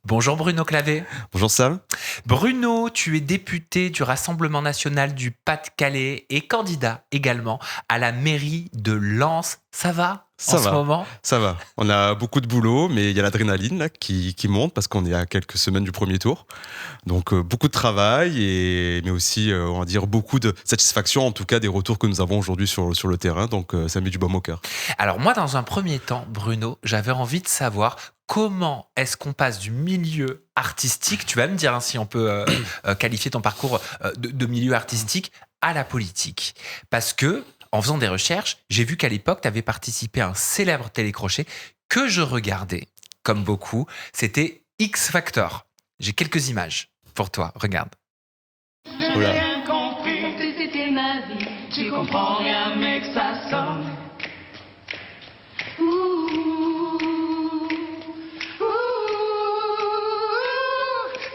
Bonjour Bruno Clavé. Bonjour Sam. Bruno, tu es député du Rassemblement national du Pas-de-Calais et candidat également à la mairie de Lens. Ça va Ça en ce va, moment? ça va. On a beaucoup de boulot, mais il y a l'adrénaline là, qui monte parce qu'on est à quelques semaines du premier tour. Donc beaucoup de travail, mais aussi, on va dire, beaucoup de satisfaction, en tout cas des retours que nous avons aujourd'hui sur le terrain. Donc ça met du baume au cœur. Alors moi, dans un premier temps, Bruno, j'avais envie de savoir comment est-ce qu'on passe du milieu artistique, tu vas me dire hein, si on peut qualifier ton parcours de milieu artistique, à la politique. Parce que, en faisant des recherches, j'ai vu qu'à l'époque, tu avais participé à un célèbre télécrochet que je regardais, comme beaucoup. C'était X Factor. J'ai quelques images pour toi, regarde. Je Oula. n'ai rien compris, c'était ma vie. Tu comprends rien, mais que ça sonne.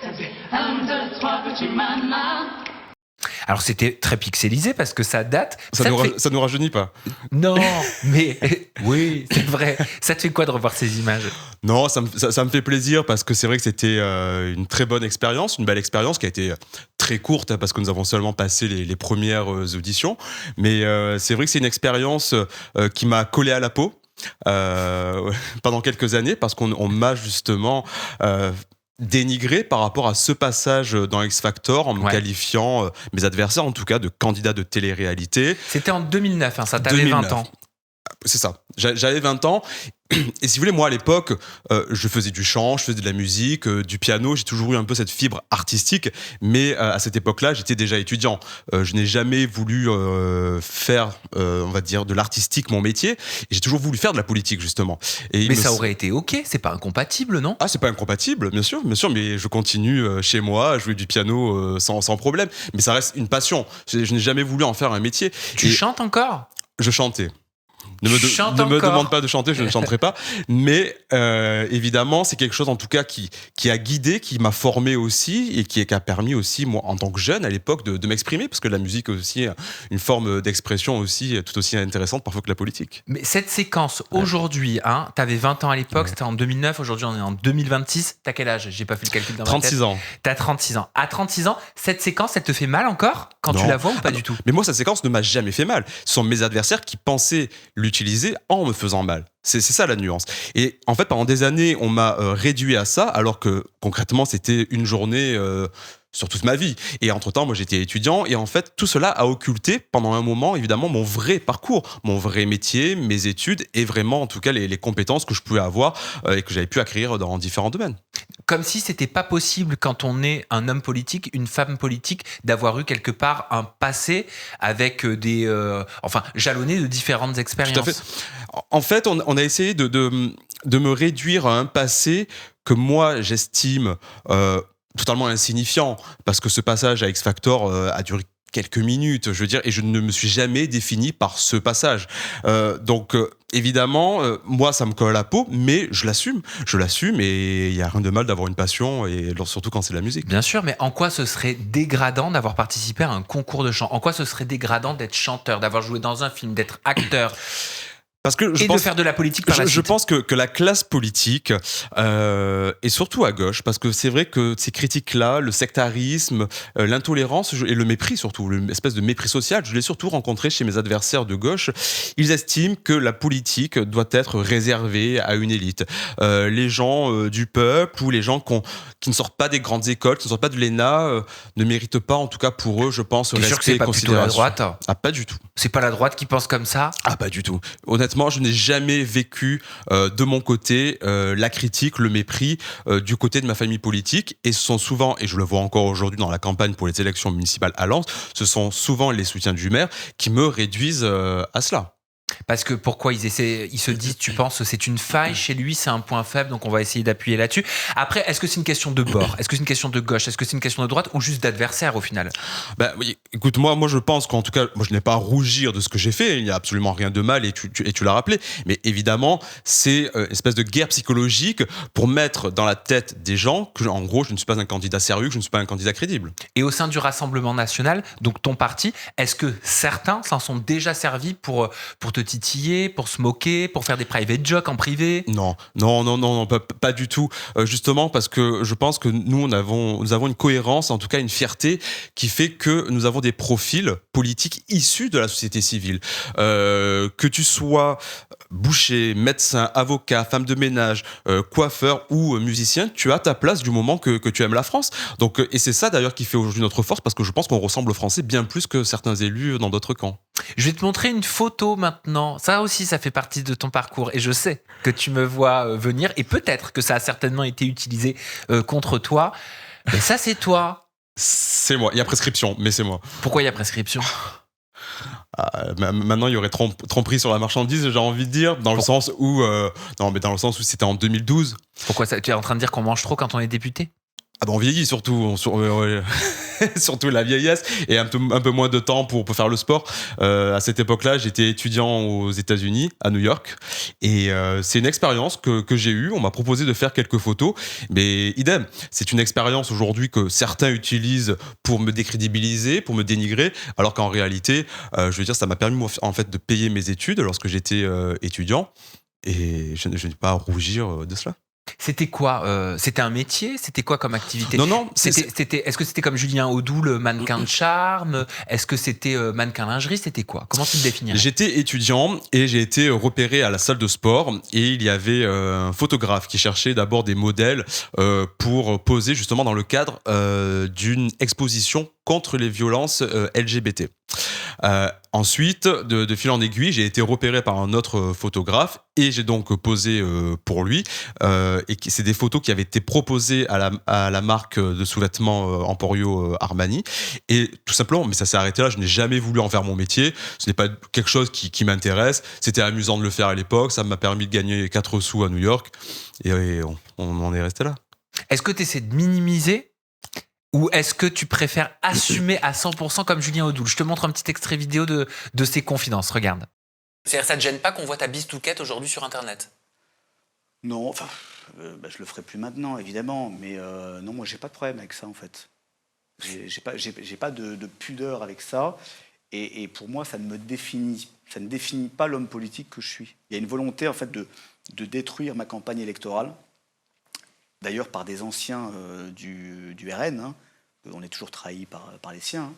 Ça fait 1, 2, 3, petit maman. Alors c'était très pixelisé parce que ça date. Ça te nous, fait- ça nous rajeunit pas. Non, mais oui, c'est vrai. Ça te fait quoi de revoir ces images? Non, ça me fait plaisir parce que c'est vrai que c'était une très bonne expérience, une belle expérience qui a été très courte hein, parce que nous avons seulement passé les premières auditions. Mais c'est vrai que c'est une expérience qui m'a collé à la peau. Pendant quelques années parce qu'on m'a justement dénigré par rapport à ce passage dans X Factor en me Ouais. qualifiant mes adversaires en tout cas de candidats de télé-réalité. C'était en 2009, hein, ça t'avait 2009. 20 ans. C'est ça, j'avais 20 ans et si vous voulez moi à l'époque je faisais du chant, je faisais de la musique, du piano, j'ai toujours eu un peu cette fibre artistique mais à cette époque-là j'étais déjà étudiant. Je n'ai jamais voulu faire on va dire de l'artistique mon métier et j'ai toujours voulu faire de la politique justement. Et Mais ça aurait été ok, c'est pas incompatible, non? Ah, c'est pas incompatible, bien sûr, mais je continue chez moi à jouer du piano sans problème. Mais ça reste une passion. Je n'ai jamais voulu en faire un métier. Tu Et chantes encore? je chantais. Ne Tu chantes me encore demande pas de chanter, je ne chanterai pas. Mais évidemment, c'est quelque chose en tout cas qui a guidé, qui m'a formé aussi et qui a permis aussi, moi, en tant que jeune à l'époque, de m'exprimer. Parce que la musique est aussi une forme d'expression aussi tout aussi intéressante parfois que la politique. Mais cette séquence aujourd'hui, hein, t'avais 20 ans à l'époque, c'était en 2009, aujourd'hui on est en 2026. T'as quel âge? J'ai pas fait le calcul dans ma tête. 36 ans. T'as 36 ans. À 36 ans, cette séquence, elle te fait mal encore quand tu Non. la vois ou pas Ah du non. tout? Mais moi, cette séquence ne m'a jamais fait mal. Ce sont mes adversaires qui pensaient l'utiliser en me faisant mal. C'est ça la nuance. Et en fait, pendant des années, on m'a réduit à ça, alors que concrètement, c'était une journée sur toute ma vie. Et entre-temps, moi, j'étais étudiant. Et en fait, tout cela a occulté pendant un moment, évidemment, mon vrai parcours, mon vrai métier, mes études et vraiment, en tout cas, les compétences que je pouvais avoir et que j'avais pu acquérir dans différents domaines. Comme si c'était pas possible quand on est un homme politique, une femme politique, d'avoir eu quelque part un passé avec jalonné de différentes expériences. Tout à fait. En fait, on a essayé de me réduire à un passé que moi, j'estime totalement insignifiant, parce que ce passage à X Factor a duré quelques minutes, je veux dire, et je ne me suis jamais défini par ce passage. Donc, évidemment, moi, ça me colle à la peau, mais je l'assume, et il n'y a rien de mal d'avoir une passion, et surtout quand c'est de la musique. Bien sûr, mais en quoi ce serait dégradant d'avoir participé à un concours de chant? En quoi ce serait dégradant d'être chanteur, d'avoir joué dans un film, d'être acteur Parce que et de faire de la politique par la Je suite? pense que la classe politique, et surtout à gauche, parce que c'est vrai que ces critiques-là, le sectarisme, l'intolérance et le mépris surtout, l'espèce de mépris social, je l'ai surtout rencontré chez mes adversaires de gauche. Ils estiment que la politique doit être réservée à une élite. Les gens du peuple ou les gens qui ne sortent pas des grandes écoles, qui ne sortent pas de l'ENA, ne méritent pas, en tout cas pour eux, je pense, T'es sûr que c'est respect et pas plutôt la considération. droite? Ah, pas du tout. C'est pas la droite qui pense comme ça? Ah, pas du tout. Honnêtement, je n'ai jamais vécu de mon côté la critique, le mépris du côté de ma famille politique. Et ce sont souvent, et je le vois encore aujourd'hui dans la campagne pour les élections municipales à Lens, ce sont souvent les soutiens du maire qui me réduisent à cela. Parce que pourquoi ils se disent, tu penses que c'est une faille chez lui, c'est un point faible, donc on va essayer d'appuyer là-dessus. Après, est-ce que c'est une question de bord? Est-ce que c'est une question de gauche? Est-ce que c'est une question de droite ou juste d'adversaire au final? Ben oui, écoute, moi je pense qu'en tout cas, moi je n'ai pas à rougir de ce que j'ai fait, il n'y a absolument rien de mal et tu l'as rappelé, mais évidemment, c'est une espèce de guerre psychologique pour mettre dans la tête des gens que, en gros, je ne suis pas un candidat sérieux, que je ne suis pas un candidat crédible. Et au sein du Rassemblement national, donc ton parti, est-ce que certains s'en sont déjà servis pour te titiller, pour se moquer, pour faire des private jokes en privé? Non, pas du tout. Justement parce que je pense que nous avons une cohérence, en tout cas une fierté qui fait que nous avons des profils politiques issus de la société civile. Que tu sois boucher, médecin, avocat, femme de ménage, coiffeur ou musicien, tu as ta place du moment que tu aimes la France. Donc, et c'est ça d'ailleurs qui fait aujourd'hui notre force, parce que je pense qu'on ressemble aux Français bien plus que certains élus dans d'autres camps. Je vais te montrer une photo maintenant. Ça aussi, ça fait partie de ton parcours. Et je sais que tu me vois venir. Et peut-être que ça a certainement été utilisé contre toi. Mais ça, c'est toi. C'est moi. Il y a prescription, mais c'est moi. Pourquoi il y a prescription? Maintenant, il y aurait tromperie sur la marchandise, j'ai envie de dire, dans le sens où c'était en 2012. Pourquoi ça? Tu es en train de dire qu'on mange trop quand on est député? Ah ben on vieillit surtout, surtout la vieillesse et un peu moins de temps pour faire le sport. À cette époque-là, j'étais étudiant aux États-Unis, à New York, et c'est une expérience que j'ai eue. On m'a proposé de faire quelques photos, mais idem. C'est une expérience aujourd'hui que certains utilisent pour me décrédibiliser, pour me dénigrer, alors qu'en réalité, je veux dire, ça m'a permis en fait de payer mes études lorsque j'étais étudiant, et je n'ai pas à rougir de cela. C'était quoi? C'était un métier? C'était quoi comme activité? Non. Est-ce que c'était comme Julien Audoul, le mannequin de charme? Est-ce que c'était mannequin lingerie? C'était quoi? Comment tu te définirais? J'étais étudiant et j'ai été repéré à la salle de sport, et il y avait un photographe qui cherchait d'abord des modèles pour poser justement dans le cadre d'une exposition contre les violences LGBT. Ensuite, de fil en aiguille, j'ai été repéré par un autre photographe et j'ai donc posé pour lui. Et c'est des photos qui avaient été proposées à la marque de sous-vêtements Emporio Armani. Et tout simplement, mais ça s'est arrêté là, je n'ai jamais voulu en faire mon métier. Ce n'est pas quelque chose qui m'intéresse. C'était amusant de le faire à l'époque. Ça m'a permis de gagner 4 sous à New York. Et on en est resté là. Est-ce que tu essaies de minimiser? Ou est-ce que tu préfères assumer à 100% comme Julien Audoul? Je te montre un petit extrait vidéo de ses confidences. Regarde. C'est-à-dire, ça te gêne pas qu'on voit ta bistouquette aujourd'hui sur Internet? Non, enfin, je le ferai plus maintenant, évidemment. Mais non, moi, j'ai pas de problème avec ça, en fait. J'ai pas de pudeur avec ça. Et pour moi, ça ne définit pas l'homme politique que je suis. Il y a une volonté, en fait, de détruire ma campagne électorale. D'ailleurs, par des anciens du RN, hein. On est toujours trahi par les siens. Hein.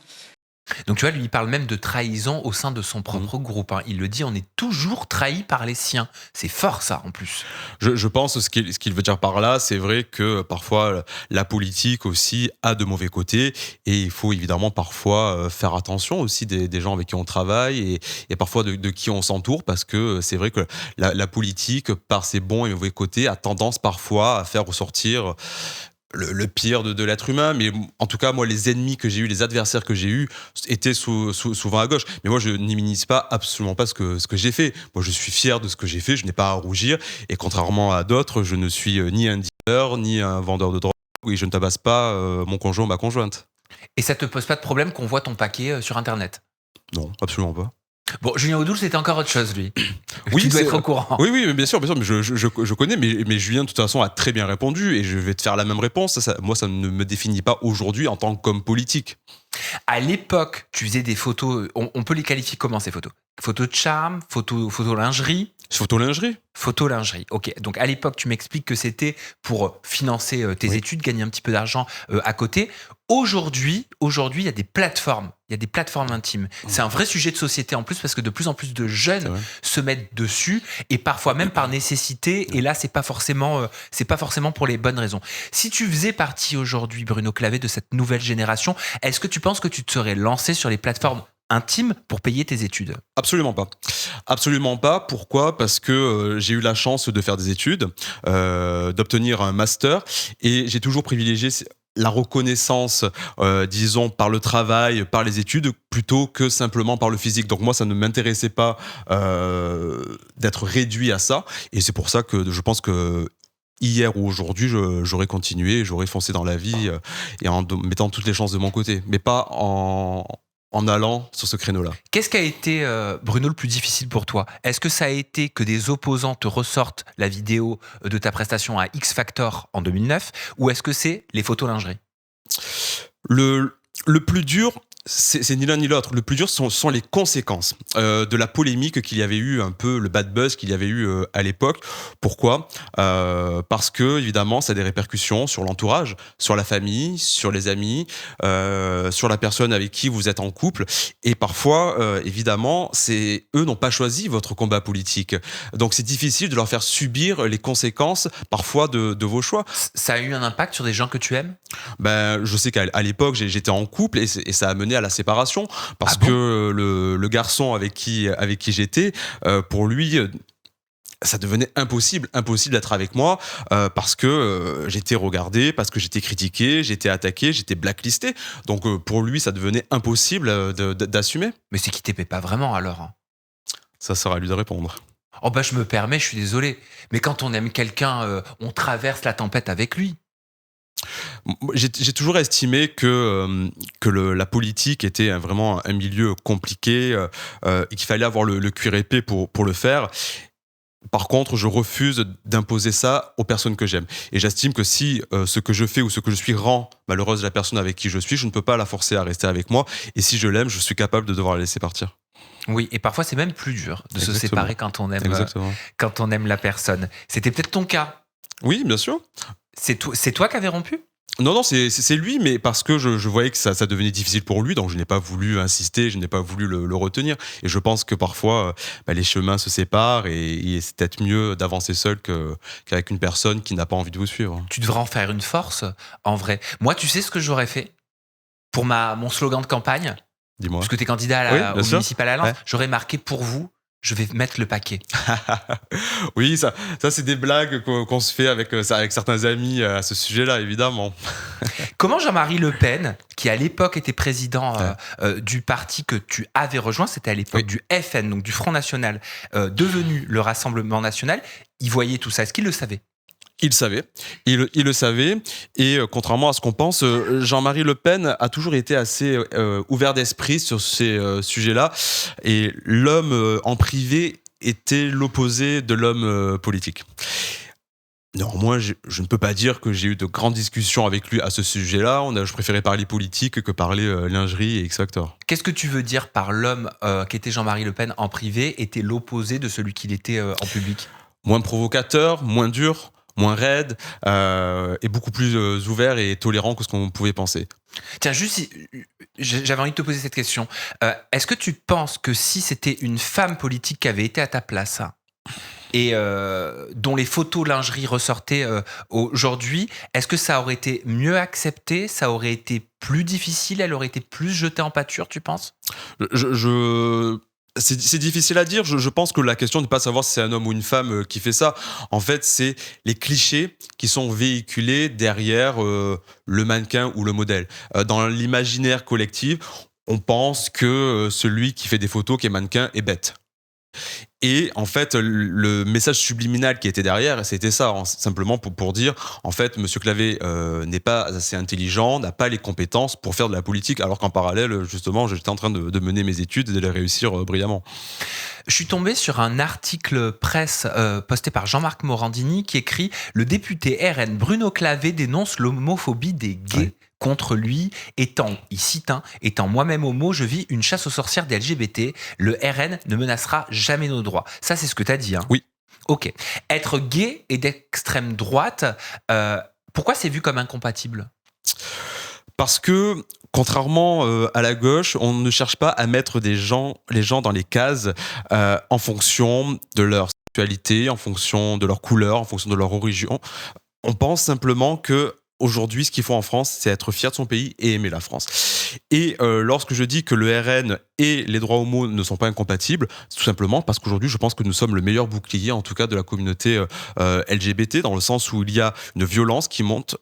Donc tu vois, lui, il parle même de trahison au sein de son propre groupe. Hein. Il le dit, on est toujours trahi par les siens. C'est fort, ça, en plus. Je pense ce qu'il veut dire par là, c'est vrai que parfois la politique aussi a de mauvais côtés, et il faut évidemment parfois faire attention aussi des gens avec qui on travaille et parfois de qui on s'entoure, parce que c'est vrai que la politique, par ses bons et mauvais côtés, a tendance parfois à faire ressortir le pire de l'être humain. Mais en tout cas, moi, les ennemis que j'ai eus, les adversaires que j'ai eus étaient souvent à gauche. Mais moi, je n'immunise pas absolument pas ce que j'ai fait. Moi, je suis fier de ce que j'ai fait, je n'ai pas à rougir, et contrairement à d'autres, je ne suis ni un dealer ni un vendeur de drogue, et je ne tabasse pas mon conjoint ou ma conjointe. Et ça te pose pas de problème qu'on voit ton paquet sur Internet? Non, absolument pas. Bon, Julien Audoul, c'était encore autre chose, lui. Oui, tu dois être au courant. Oui, bien sûr, mais je connais, mais Julien, de toute façon, a très bien répondu, et je vais te faire la même réponse. Moi, ça ne me définit pas aujourd'hui en tant qu'homme politique. À l'époque, tu faisais des photos, on peut les qualifier comment, ces photos? Photos de charme, photo lingerie? Photo-lingerie. Photo-lingerie, ok. Donc à l'époque, tu m'expliques que c'était pour financer tes études, gagner un petit peu d'argent à côté. Aujourd'hui, il y a des plateformes. Il y a des plateformes intimes. C'est un vrai sujet de société en plus, parce que de plus en plus de jeunes se mettent dessus, et parfois même par nécessité. Et là, c'est pas forcément pour les bonnes raisons. Si tu faisais partie aujourd'hui, Bruno Clavet, de cette nouvelle génération, est-ce que tu penses que tu te serais lancé sur les plateformes intimes pour payer tes études? Absolument pas. Absolument pas. Pourquoi? Parce que j'ai eu la chance de faire des études, d'obtenir un master, et j'ai toujours privilégié la reconnaissance, disons, par le travail, par les études, plutôt que simplement par le physique. Donc moi, ça ne m'intéressait pas d'être réduit à ça, et c'est pour ça que je pense que hier ou aujourd'hui, j'aurais continué, j'aurais foncé dans la vie et en mettant toutes les chances de mon côté, mais pas en allant sur ce créneau-là. Qu'est-ce qui a été, Bruno, le plus difficile pour toi? Est-ce que ça a été que des opposants te ressortent la vidéo de ta prestation à X Factor en 2009, ou est-ce que c'est les photos lingerie? Le plus dur, C'est ni l'un ni l'autre. Le plus dur sont les conséquences de la polémique qu'il y avait eu, un peu le bad buzz qu'il y avait eu à l'époque. Pourquoi ? Parce que, évidemment, ça a des répercussions sur l'entourage, sur la famille, sur les amis, sur la personne avec qui vous êtes en couple. Et parfois, évidemment, eux n'ont pas choisi votre combat politique. Donc c'est difficile de leur faire subir les conséquences, parfois, de vos choix. Ça a eu un impact sur des gens que tu aimes ? Ben, je sais qu'à l'époque, j'étais en couple et ça a mené à la séparation parce Ah bon ? que le garçon avec qui j'étais, pour lui, ça devenait impossible d'être avec moi parce que j'étais regardé, parce que j'étais critiqué, j'étais attaqué, j'étais blacklisté. Donc pour lui, ça devenait impossible d'assumer. Mais c'est qu'il t'aimait pas vraiment alors, hein. Ça sera à lui de répondre. Oh bah je me permets, je suis désolé. Mais quand on aime quelqu'un, on traverse la tempête avec lui. J'ai toujours estimé que la politique était vraiment un milieu compliqué et qu'il fallait avoir le cuir épais pour le faire. Par contre, je refuse d'imposer ça aux personnes que j'aime. Et j'estime que si ce que je fais ou ce que je suis rend malheureuse la personne avec qui je suis, je ne peux pas la forcer à rester avec moi. Et si je l'aime, je suis capable de devoir la laisser partir. Oui, et parfois c'est même plus dur de se séparer quand on aime la personne. C'était peut-être ton cas. Oui, bien sûr. C'est toi qui avais rompu ? Non, c'est lui, mais parce que je voyais que ça devenait difficile pour lui, donc je n'ai pas voulu insister, je n'ai pas voulu le retenir. Et je pense que parfois, les chemins se séparent et c'est peut-être mieux d'avancer seul qu'avec une personne qui n'a pas envie de vous suivre. Tu devrais en faire une force, en vrai. Moi, tu sais ce que j'aurais fait pour mon slogan de campagne ? Dis-moi. Parce que tu es candidat au municipal à Lens, ouais. J'aurais marqué pour vous, je vais mettre le paquet. Oui, ça c'est des blagues qu'on se fait avec certains amis à ce sujet-là, évidemment. Comment Jean-Marie Le Pen, qui à l'époque était président du parti que tu avais rejoint, c'était à l'époque du FN, donc du Front National, devenu le Rassemblement National, il voyait tout ça. Est-ce qu'il le savait ? Il le savait, et contrairement à ce qu'on pense, Jean-Marie Le Pen a toujours été assez ouvert d'esprit sur ces sujets-là, et l'homme en privé était l'opposé de l'homme politique. Néanmoins, je ne peux pas dire que j'ai eu de grandes discussions avec lui à ce sujet-là. Je préférais parler politique que parler lingerie et X-Factor. Qu'est-ce que tu veux dire par l'homme qui était Jean-Marie Le Pen en privé était l'opposé de celui qu'il était en public ? Moins provocateur, moins dur, moins raide et beaucoup plus ouvert et tolérant que ce qu'on pouvait penser. Tiens, juste, j'avais envie de te poser cette question. Est-ce que tu penses que si c'était une femme politique qui avait été à ta place et dont les photos lingerie ressortaient aujourd'hui, est-ce que ça aurait été mieux accepté ? Ça aurait été plus difficile ? Elle aurait été plus jetée en pâture, tu penses ? C'est difficile à dire. Je pense que la question n'est pas de savoir si c'est un homme ou une femme qui fait ça. En fait, c'est les clichés qui sont véhiculés derrière le mannequin ou le modèle. Dans l'imaginaire collectif, on pense que celui qui fait des photos, qui est mannequin, est bête. Et en fait, le message subliminal qui était derrière, c'était ça, simplement pour dire, en fait, Monsieur Clavé n'est pas assez intelligent, n'a pas les compétences pour faire de la politique, alors qu'en parallèle, justement, j'étais en train de mener mes études et de les réussir brillamment. Je suis tombé sur un article presse posté par Jean-Marc Morandini qui écrit « Le député RN Bruno Clavé dénonce l'homophobie des gays ». Ouais. Contre lui, il cite, étant moi-même homo, je vis une chasse aux sorcières des LGBT. Le RN ne menacera jamais nos droits. Ça, c'est ce que tu as dit. Oui. Ok. Être gay et d'extrême droite, pourquoi c'est vu comme incompatible ? Parce que, contrairement à la gauche, on ne cherche pas à mettre les gens dans les cases en fonction de leur sexualité, en fonction de leur couleur, en fonction de leur origine. On pense simplement que aujourd'hui, ce qu'il faut en France, c'est être fier de son pays et aimer la France. Et lorsque je dis que le RN et les droits homo ne sont pas incompatibles, c'est tout simplement parce qu'aujourd'hui, je pense que nous sommes le meilleur bouclier, en tout cas de la communauté LGBT, dans le sens où il y a une violence qui monte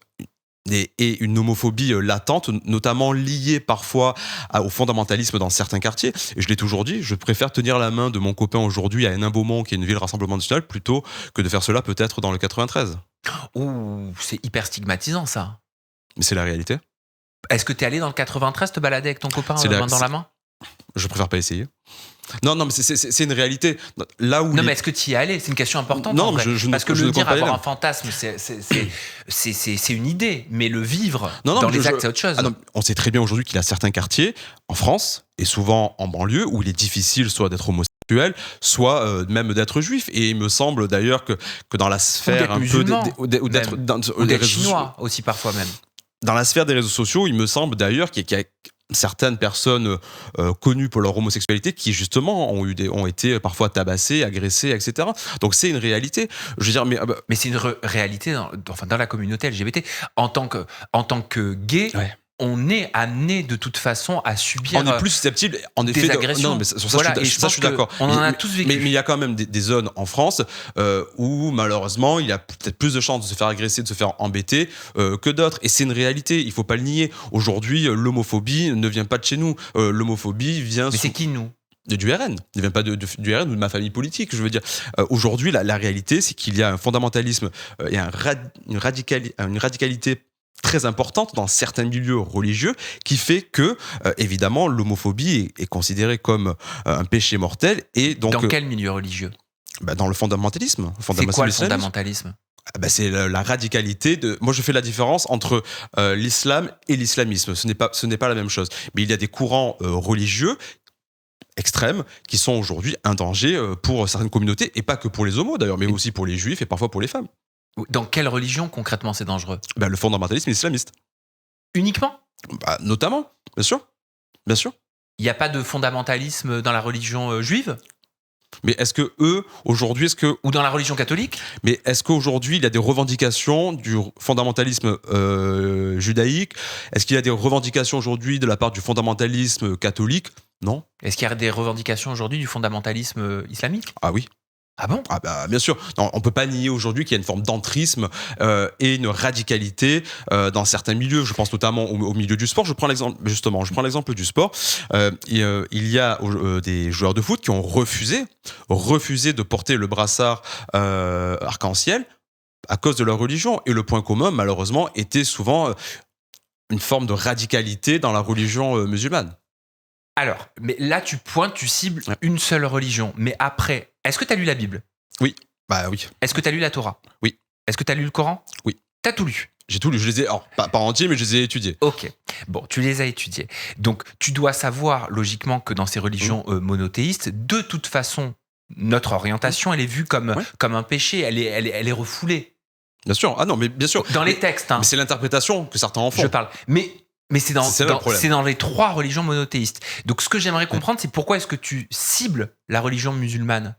et une homophobie latente, notamment liée parfois au fondamentalisme dans certains quartiers. Et je l'ai toujours dit, je préfère tenir la main de mon copain aujourd'hui à Hénin-Beaumont, qui est une ville Rassemblement National, plutôt que de faire cela peut-être dans le 93. Ouh, c'est hyper stigmatisant, ça. Mais c'est la réalité. Est-ce que t'es allé dans le 93 te balader avec ton copain main dans la main ? Je préfère pas essayer. Non, mais c'est une réalité. Là où Non, mais est-ce que tu y es allé? C'est une question importante. Non, en vrai. je ne- Parce que je le ne dire compte pas avoir les un fantasme, c'est une idée, mais le vivre Non, dans mais les actes, c'est autre chose. Ah non, on sait très bien aujourd'hui qu'il y a certains quartiers en France, et souvent en banlieue, où il est difficile soit d'être homosexuel, soit même d'être juif. Et il me semble d'ailleurs que dans la sphère d'être un musulman, peu... ou d'être même. dans Ou les d'être réseaux chinois aussi parfois même. dans la sphère des réseaux sociaux, il me semble d'ailleurs qu'il y a certaines personnes connues pour leur homosexualité qui justement ont été parfois tabassées, agressées, etc. Donc c'est une réalité. Je veux dire, Mais c'est une réalité dans la communauté LGBT. En tant que gay, Ouais. on est amené de toute façon à subir on est plus susceptible, en des effet, agressions. Non, mais sur ça, Voilà, je et suis, je ça, pense je suis d'accord. qu'on en a tous vécu. Mais il y a quand même des zones en France où malheureusement il y a peut-être plus de chances de se faire agresser, de se faire embêter que d'autres. Et c'est une réalité, il faut pas le nier. Aujourd'hui, l'homophobie ne vient pas de chez nous. L'homophobie vient Mais c'est qui nous? du RN, ne vient pas du RN ou de ma famille politique, je veux dire. Aujourd'hui, la réalité, c'est qu'il y a un fondamentalisme et une radicalité très importante dans certains milieux religieux qui fait que, évidemment, l'homophobie est considérée comme un péché mortel. Et donc, Dans quel milieu religieux? dans le fondamentalisme. C'est quoi le islamique. fondamentalisme? C'est la radicalité de. Moi, je fais la différence entre l'islam et l'islamisme. Ce n'est pas la même chose. Mais il y a des courants religieux extrêmes qui sont aujourd'hui un danger pour certaines communautés, et pas que pour les homos d'ailleurs, mais aussi pour les juifs et parfois pour les femmes. Dans quelle religion concrètement c'est dangereux? Le fondamentalisme islamiste. Uniquement? Notamment, bien sûr. Bien sûr. Il n'y a pas de fondamentalisme dans la religion juive? Mais est-ce que eux, aujourd'hui, Ou dans la religion catholique? Mais est-ce qu'aujourd'hui, il y a des revendications du fondamentalisme judaïque? Est-ce qu'il y a des revendications aujourd'hui de la part du fondamentalisme catholique? Non. Est-ce qu'il y a des revendications aujourd'hui du fondamentalisme islamique? Ah oui. Ah bon? Bien sûr. Non, on peut pas nier aujourd'hui qu'il y a une forme d'entrisme et une radicalité dans certains milieux. Je pense notamment au milieu du sport. Je prends l'exemple du sport. Il y a des joueurs de foot qui ont refusé de porter le brassard arc-en-ciel à cause de leur religion. Et le point commun, malheureusement, était souvent une forme de radicalité dans la religion musulmane. Alors, mais là, tu cibles une seule religion. Mais après, est-ce que tu as lu la Bible? Oui. Oui. Est-ce que tu as lu la Torah? Oui. Est-ce que tu as lu le Coran? Oui. Tu as tout lu? J'ai tout lu. Je les ai, pas entiers, mais je les ai étudiés. Ok. Bon, tu les as étudiés. Donc, tu dois savoir, logiquement, que dans ces religions monothéistes, de toute façon, notre orientation, elle est vue comme un péché. Elle est refoulée. Bien sûr. Ah non, mais bien sûr. Dans les textes. Mais c'est l'interprétation que certains en font. Je parle. Mais c'est dans les trois religions monothéistes. Donc, ce que j'aimerais comprendre, c'est pourquoi est-ce que tu cibles la religion musulmane?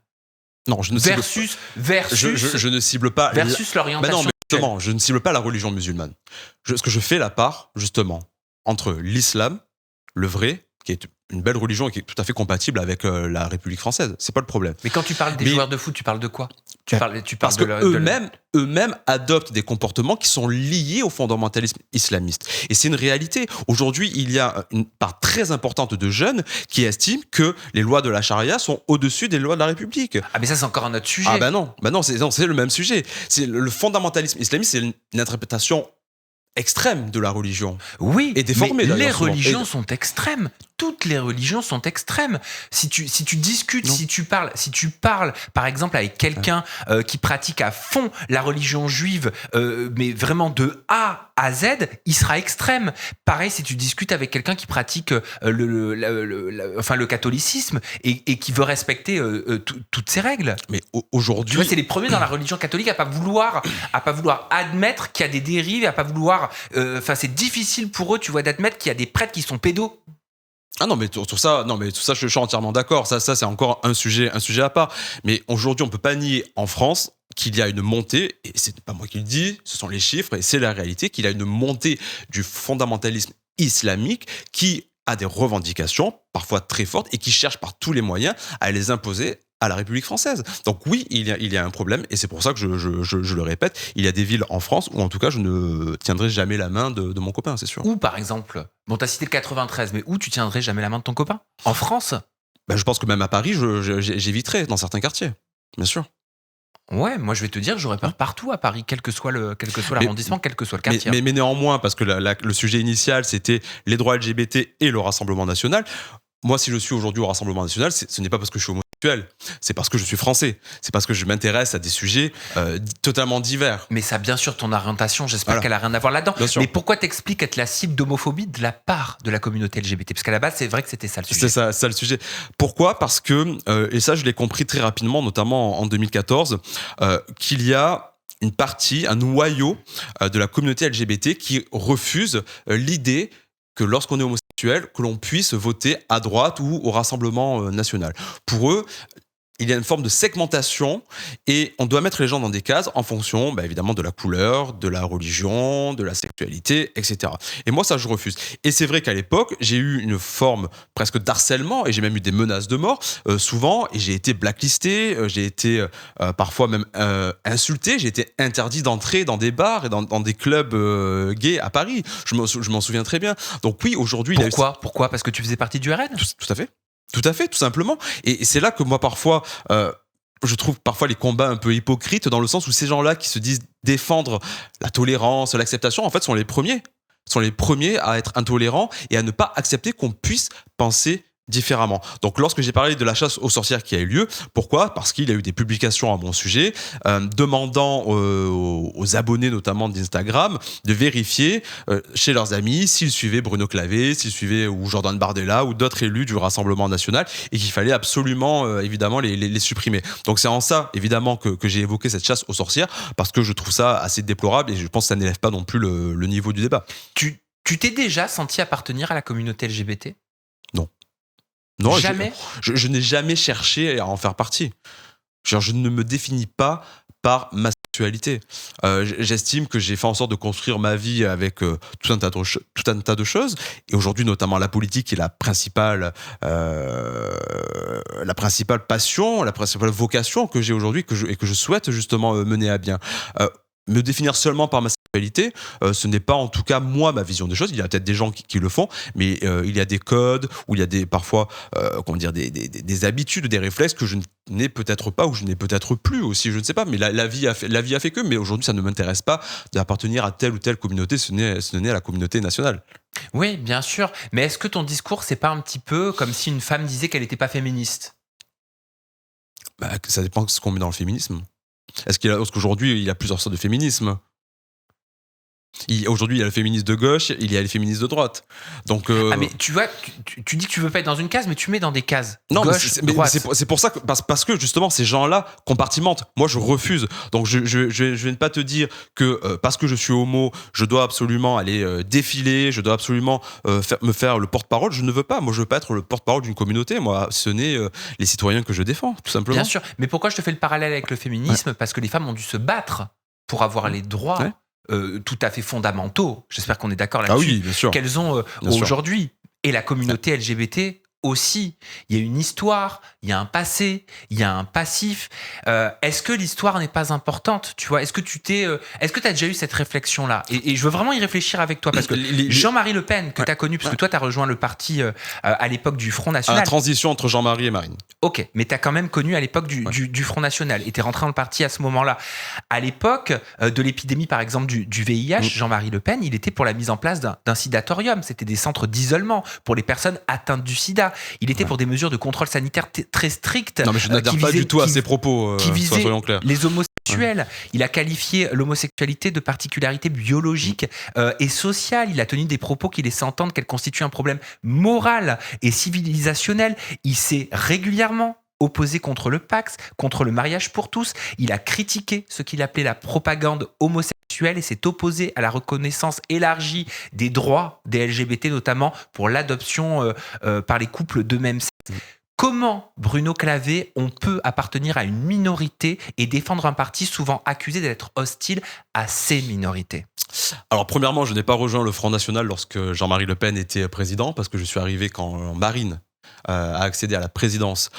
Non, je ne cible pas. Je ne cible pas. Versus l'orientation. Non, mais justement, je ne cible pas la religion musulmane. Ce que je fais la part, justement, entre l'islam, le vrai, qui est une belle religion et qui est tout à fait compatible avec la République française. C'est pas le problème. Mais quand tu parles des joueurs de foot, tu parles de quoi? Parce qu'eux-mêmes adoptent des comportements qui sont liés au fondamentalisme islamiste. Et c'est une réalité. Aujourd'hui, il y a une part très importante de jeunes qui estiment que les lois de la charia sont au-dessus des lois de la République. Ah, mais ça, c'est encore un autre sujet. Non, c'est le même sujet. C'est le fondamentalisme islamiste, c'est une interprétation extrême de la religion. Oui, et déformée, mais d'ailleurs, les souvent. religions sont extrêmes. Toutes les religions sont extrêmes. Si tu discutes, si tu parles, par exemple, avec quelqu'un qui pratique à fond la religion juive, mais vraiment de A à Z, il sera extrême. Pareil, si tu discutes avec quelqu'un qui pratique le catholicisme et qui veut respecter toutes ces règles. Mais aujourd'hui, tu vois, c'est les premiers dans la religion catholique à pas vouloir admettre qu'il y a des dérives, à pas vouloir. C'est difficile pour eux, tu vois, d'admettre qu'il y a des prêtres qui sont pédos. Ah non, mais tout ça, je suis entièrement d'accord. Ça, c'est encore un sujet à part. Mais aujourd'hui, on peut pas nier en France qu'il y a une montée, et c'est pas moi qui le dis, ce sont les chiffres, et c'est la réalité, qu'il y a une montée du fondamentalisme islamique qui a des revendications, parfois très fortes, et qui cherche par tous les moyens à les imposer à la République française. Donc oui, il y a un problème, et c'est pour ça que je le répète, il y a des villes en France où en tout cas je ne tiendrai jamais la main de mon copain, c'est sûr. Ou par exemple, t'as cité le 93, mais où tu tiendrais jamais la main de ton copain? En France? Je pense que même à Paris, j'éviterai dans certains quartiers, bien sûr. Ouais, moi je vais te dire, j'aurais peur partout à Paris, quel que soit l'arrondissement, quel que soit le quartier. Mais néanmoins, parce que le sujet initial c'était les droits LGBT et le Rassemblement national, moi, si je suis aujourd'hui au Rassemblement national, ce n'est pas parce que je suis homosexuel, c'est parce que je suis français. C'est parce que je m'intéresse à des sujets totalement divers. Mais ça, bien sûr, ton orientation, j'espère Voilà. qu'elle a rien à voir là-dedans. Bien sûr. Mais pourquoi t'expliques être la cible d'homophobie de la part de la communauté LGBT? Parce qu'à la base, c'est vrai que c'était ça le sujet. C'est ça le sujet. Pourquoi ? Parce que, et ça je l'ai compris très rapidement, notamment en 2014, qu'il y a une partie, un noyau de la communauté LGBT qui refuse l'idée que lorsqu'on est homosexuel, que l'on puisse voter à droite ou au Rassemblement national. Pour eux, il y a une forme de segmentation et on doit mettre les gens dans des cases en fonction, évidemment, de la couleur, de la religion, de la sexualité, etc. Et moi, ça, je refuse. Et c'est vrai qu'à l'époque, j'ai eu une forme presque d'harcèlement et j'ai même eu des menaces de mort, souvent, et j'ai été blacklisté, j'ai été parfois même insulté, j'ai été interdit d'entrer dans des bars et dans des clubs gays à Paris. Je m'en souviens très bien. Donc oui, aujourd'hui... Pourquoi ? Parce que tu faisais partie du RN ? Tout à fait. Tout à fait, tout simplement. Et c'est là que moi, parfois, je trouve parfois les combats un peu hypocrites, dans le sens où ces gens-là qui se disent défendre la tolérance, l'acceptation, en fait, sont les premiers à être intolérants et à ne pas accepter qu'on puisse penser différemment. Donc lorsque j'ai parlé de la chasse aux sorcières qui a eu lieu, pourquoi ? Parce qu'il y a eu des publications à mon sujet demandant aux abonnés notamment d'Instagram de vérifier chez leurs amis s'ils suivaient Bruno Clavé, s'ils suivaient ou Jordan Bardella ou d'autres élus du Rassemblement national et qu'il fallait absolument évidemment les supprimer. Donc c'est en ça évidemment que j'ai évoqué cette chasse aux sorcières parce que je trouve ça assez déplorable et je pense que ça n'élève pas non plus le niveau du débat. Tu t'es déjà senti appartenir à la communauté LGBT ? Non, jamais. Je n'ai jamais cherché à en faire partie. Je ne me définis pas par ma sexualité. J'estime que j'ai fait en sorte de construire ma vie avec tout un tas de choses. Et aujourd'hui, notamment la politique est la principale passion, la principale vocation que j'ai aujourd'hui et que je souhaite justement mener à bien. Me définir seulement par ma sexualité, ce n'est pas en tout cas moi ma vision des choses. Il y a peut-être des gens qui le font, mais il y a des codes ou il y a parfois des habitudes, des réflexes que je n'ai peut-être pas ou je n'ai peut-être plus aussi, je ne sais pas. Mais la vie a fait que. Mais aujourd'hui, ça ne m'intéresse pas d'appartenir à telle ou telle communauté. Ce n'est à la communauté nationale. Oui, bien sûr. Mais est-ce que ton discours, c'est pas un petit peu comme si une femme disait qu'elle n'était pas féministe ? Ça dépend de ce qu'on met dans le féminisme. Est-ce qu'aujourd'hui, il y a plusieurs sortes de féminisme ? Aujourd'hui, il y a le féministe de gauche, il y a les féministes de droite. Donc, mais tu vois, tu dis que tu veux pas être dans une case, mais tu mets dans des cases. Non, gauche, droite. c'est pour ça que parce que justement ces gens-là compartimentent. Moi, je refuse. Donc, je vais ne pas te dire que parce que je suis homo, je dois absolument aller défiler, je dois absolument me faire le porte-parole. Je ne veux pas. Moi, je veux pas être le porte-parole d'une communauté. Moi, ce n'est les citoyens que je défends, tout simplement. Bien sûr. Mais pourquoi je te fais le parallèle avec le féminisme ? Parce que les femmes ont dû se battre pour avoir les droits. Ouais. Tout à fait fondamentaux, j'espère qu'on est d'accord là-dessus, Ah oui, bien sûr. qu'elles ont Bien sûr. aujourd'hui. Et la communauté LGBT aussi. Il y a une histoire, il y a un passé, il y a un passif. Est-ce que l'histoire n'est pas importante ? Tu vois, est-ce que tu as déjà eu cette réflexion-là ? Et je veux vraiment y réfléchir avec toi, parce que Jean-Marie Le Pen, que tu as connu, parce que toi, tu as rejoint le parti à l'époque du Front À National. la transition entre Jean-Marie et Marine. Ok, mais tu as quand même connu à l'époque du Front National et tu es rentré dans le parti à ce moment-là. À l'époque de l'épidémie, par exemple, du VIH, Jean-Marie Le Pen, il était pour la mise en place d'un sidatorium. C'était des centres d'isolement pour les personnes atteintes du sida. Il était pour des mesures de contrôle sanitaire très strictes. Non, mais je n'adhère pas du tout à ces propos, qui visaient soyons clairs. les homosexuels. Il a qualifié l'homosexualité de particularité biologique et sociale. Il a tenu des propos qui laissaient entendre qu'elle constitue un problème moral et civilisationnel. Il s'est régulièrement opposé contre le Pacs, contre le mariage pour tous. Il a critiqué ce qu'il appelait la propagande homosexuelle et s'est opposé à la reconnaissance élargie des droits des LGBT, notamment pour l'adoption par les couples de même sexe. Comment, Bruno Clavé, on peut appartenir à une minorité et défendre un parti souvent accusé d'être hostile à ces minorités ? Alors, premièrement, je n'ai pas rejoint le Front National lorsque Jean-Marie Le Pen était président, parce que je suis arrivé quand Marine a accédé à la présidence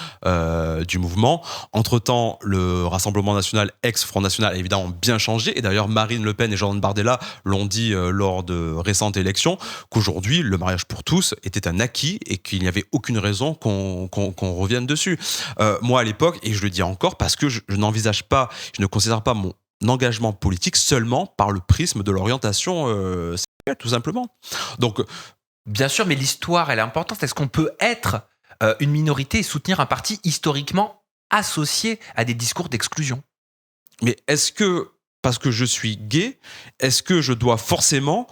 du mouvement. Entre-temps, le Rassemblement national, ex-Front National, a évidemment bien changé. Et d'ailleurs, Marine Le Pen et Jordan Bardella l'ont dit lors de récentes élections, qu'aujourd'hui, le mariage pour tous était un acquis et qu'il n'y avait aucune raison qu'on revienne dessus. Moi, à l'époque, et je le dis encore, parce que je n'envisage pas, je ne considère pas mon engagement politique seulement par le prisme de l'orientation sexuelle, tout simplement. Donc, bien sûr, mais l'histoire, elle est importante. Est-ce qu'on peut être une minorité et soutenir un parti historiquement associé à des discours d'exclusion. Mais est-ce que, parce que je suis gay, est-ce que je dois forcément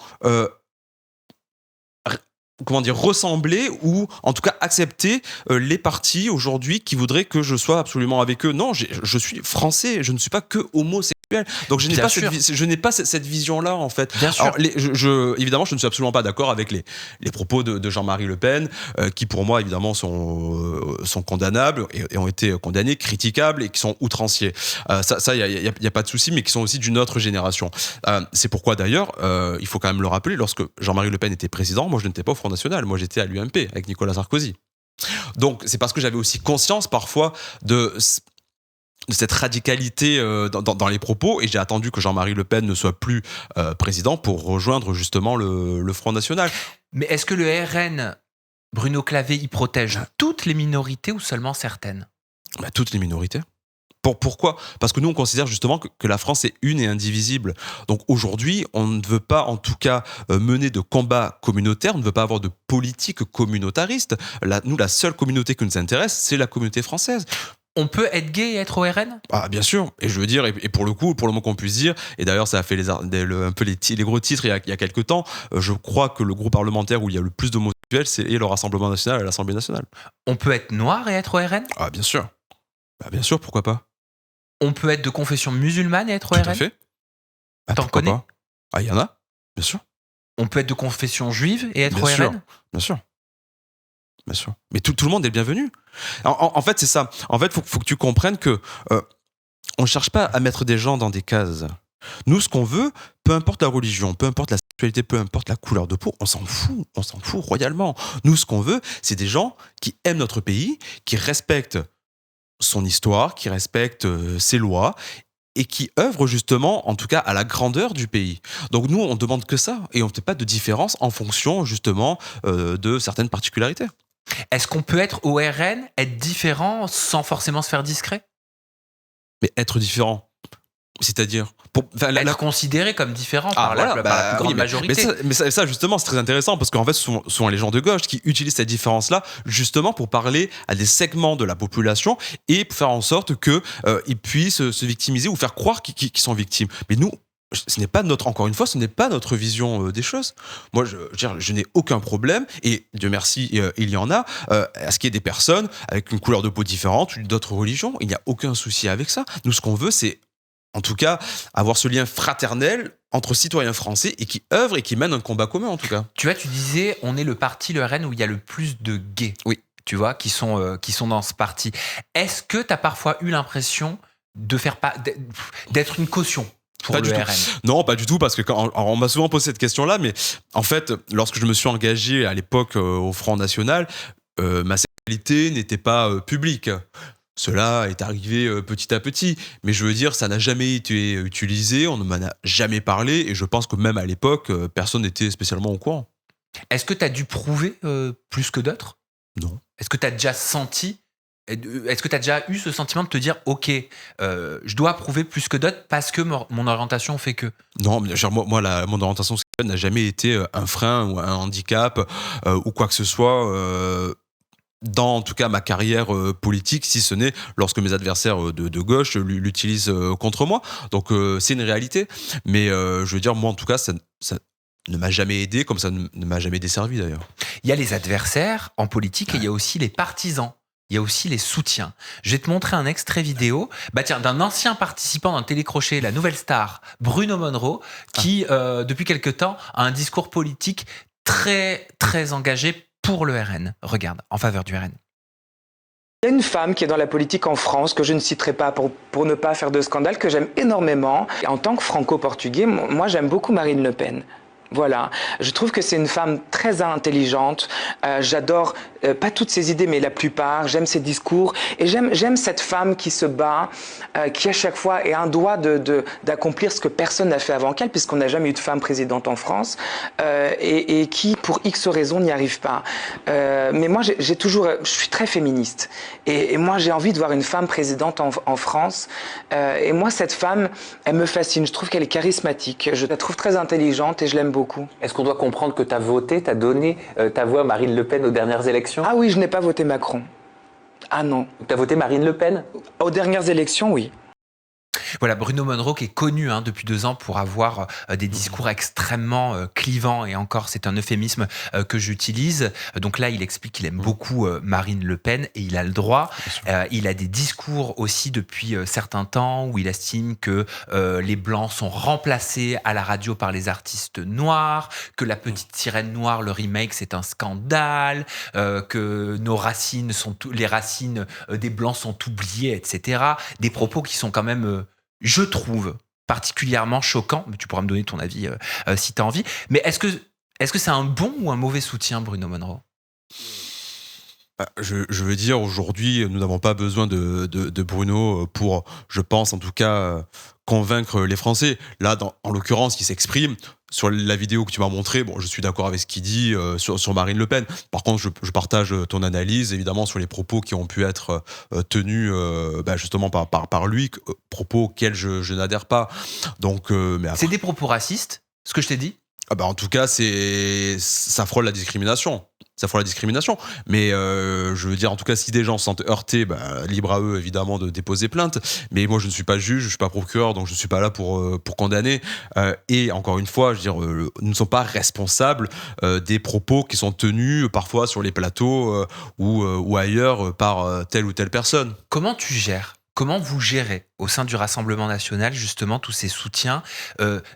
ressembler ou en tout cas accepter les partis aujourd'hui qui voudraient que je sois absolument avec eux? Non, je suis français, je ne suis pas que homosexuel. Donc je n'ai pas cette vision-là en fait. Bien sûr. Alors, évidemment, je ne suis absolument pas d'accord avec les propos de Jean-Marie Le Pen, qui pour moi évidemment sont condamnables et ont été condamnés, critiquables et qui sont outranciers. Ça, il y a pas de souci, mais qui sont aussi d'une autre génération. C'est pourquoi d'ailleurs, il faut quand même le rappeler, lorsque Jean-Marie Le Pen était président, moi je n'étais pas au Front National, moi j'étais à l'UMP avec Nicolas Sarkozy. Donc c'est parce que j'avais aussi conscience parfois de cette radicalité dans les propos, et j'ai attendu que Jean-Marie Le Pen ne soit plus président pour rejoindre justement le Front National. Mais est-ce que le RN, Bruno Clavé, y protège toutes les minorités ou seulement certaines? Toutes les minorités. Pourquoi? Parce que nous, on considère justement que la France est une et indivisible. Donc aujourd'hui, on ne veut pas, en tout cas, mener de combats communautaires, on ne veut pas avoir de politique communautariste. Nous, la seule communauté qui nous intéresse, c'est la communauté française. On peut être gay et être au RN? Ah, bien sûr. Et je veux dire, et pour le coup, pour le moins qu'on puisse dire, et d'ailleurs, ça a fait un peu les gros titres il y a quelques temps, je crois que le groupe parlementaire où il y a le plus d'homosexuels, c'est le Rassemblement national à l'Assemblée nationale. On peut être noir et être au RN? Ah, bien sûr. Bien sûr, pourquoi pas? On peut être de confession musulmane et être au RN? Tout à fait. T'en connais? Ah, il y en a, bien sûr. On peut être de confession juive et être bien au sûr. RN? Bien sûr. Bien sûr. Mais tout le monde est le bienvenu. En fait, c'est ça. En fait, faut que tu comprennes que on ne cherche pas à mettre des gens dans des cases. Nous, ce qu'on veut, peu importe la religion, peu importe la sexualité, peu importe la couleur de peau, on s'en fout royalement. Nous, ce qu'on veut, c'est des gens qui aiment notre pays, qui respectent son histoire, qui respectent ses lois et qui œuvrent justement, en tout cas, à la grandeur du pays. Donc nous, on demande que ça et on ne fait pas de différence en fonction justement de certaines particularités. Est-ce qu'on peut être au RN, être différent sans forcément se faire discret? Mais être différent, c'est-à-dire être considéré comme différent par la plus grande majorité. Mais ça, justement, c'est très intéressant parce qu'en fait, ce sont les gens de gauche qui utilisent cette différence-là justement pour parler à des segments de la population et pour faire en sorte qu'ils puissent se victimiser ou faire croire qu'ils sont victimes. Mais nous, encore une fois, ce n'est pas notre vision des choses. Moi, je n'ai aucun problème, et Dieu merci, il y en a, à ce qu'il y ait des personnes avec une couleur de peau différente ou d'autres religions. Il n'y a aucun souci avec ça. Nous, ce qu'on veut, c'est en tout cas, avoir ce lien fraternel entre citoyens français et qui œuvrent et qui mènent un combat commun, en tout cas. Tu vois, tu disais, on est le parti, le RN, où il y a le plus de gays. Oui. Tu vois, qui sont dans ce parti. Est-ce que tu as parfois eu l'impression d'être une caution pour le RN? Non, pas du tout, parce que on m'a souvent posé cette question-là, mais en fait, lorsque je me suis engagé à l'époque au Front National, ma sexualité n'était pas publique. Cela est arrivé petit à petit, mais je veux dire, ça n'a jamais été utilisé, on ne m'en a jamais parlé, et je pense que même à l'époque, personne n'était spécialement au courant. Est-ce que tu as dû prouver plus que d'autres? Non. Est-ce que tu as déjà eu ce sentiment de te dire, ok, je dois prouver plus que d'autres parce que mon orientation fait que? Non, mais genre, mon orientation sexuelle n'a jamais été un frein ou un handicap ou quoi que ce soit. Dans, en tout cas, ma carrière politique, si ce n'est lorsque mes adversaires de gauche l'utilisent contre moi. Donc, c'est une réalité. Mais je veux dire, moi, en tout cas, ça ne m'a jamais aidé, comme ça ne m'a jamais desservi, d'ailleurs. Il y a les adversaires en politique et il y a aussi les partisans. Il y a aussi les soutiens. Je vais te montrer un extrait vidéo d'un ancien participant d'un télécrochet, la Nouvelle Star, Bruno Monro, qui, depuis quelque temps, a un discours politique très, très engagé pour le RN. Regarde, en faveur du RN. Il y a une femme qui est dans la politique en France, que je ne citerai pas pour ne pas faire de scandale, que j'aime énormément. En tant que franco-portugais, moi j'aime beaucoup Marine Le Pen. Voilà, je trouve que c'est une femme très intelligente, j'adore, pas toutes ses idées, mais la plupart, j'aime ses discours, et j'aime cette femme qui se bat, qui à chaque fois est un doigt d'accomplir ce que personne n'a fait avant qu'elle, puisqu'on n'a jamais eu de femme présidente en France, et qui, pour X raisons, n'y arrive pas. Mais moi, je suis très féministe, et moi j'ai envie de voir une femme présidente en France, et moi cette femme, elle me fascine, je trouve qu'elle est charismatique, je la trouve très intelligente, et je l'aime beaucoup. beaucoup. Est-ce qu'on doit comprendre que tu as donné ta voix à Marine Le Pen aux dernières élections? Ah oui, je n'ai pas voté Macron. Ah non. Tu as voté Marine Le Pen? Aux dernières élections, oui. Voilà, Bruno Monrot qui est connu depuis 2 ans pour avoir des discours extrêmement clivants, et encore c'est un euphémisme que j'utilise. Donc là, il explique qu'il aime beaucoup Marine Le Pen, et il a le droit. Il a des discours aussi depuis certains temps où il estime que les Blancs sont remplacés à la radio par les artistes noirs, que La Petite Sirène Noire, le remake, c'est un scandale, que nos racines les racines des Blancs sont oubliées, etc. Des propos qui sont quand même... je trouve particulièrement choquant, mais tu pourras me donner ton avis si tu as envie. Mais est-ce que c'est un bon ou un mauvais soutien, Bruno Monrot? Je veux dire, aujourd'hui, nous n'avons pas besoin de Bruno pour, je pense en tout cas, convaincre les Français. Là, en l'occurrence, il s'exprime. Sur la vidéo que tu m'as montrée, bon, je suis d'accord avec ce qu'il dit sur Marine Le Pen. Par contre, je partage ton analyse, évidemment, sur les propos qui ont pu être tenus justement par lui, propos auxquels je n'adhère pas. Donc, mais après, C'est des propos racistes, ce que je t'ai dit? en tout cas, ça frôle la discrimination. Ça frôle la discrimination. Mais je veux dire, en tout cas, si des gens se sentent heurtés, libre à eux, évidemment, de déposer plainte. Mais moi, je ne suis pas juge, je ne suis pas procureur, donc je ne suis pas là pour condamner. Et encore une fois, je veux dire, nous ne sommes pas responsables des propos qui sont tenus parfois sur les plateaux ou ailleurs par telle ou telle personne. Comment vous gérez au sein du Rassemblement national justement tous ces soutiens,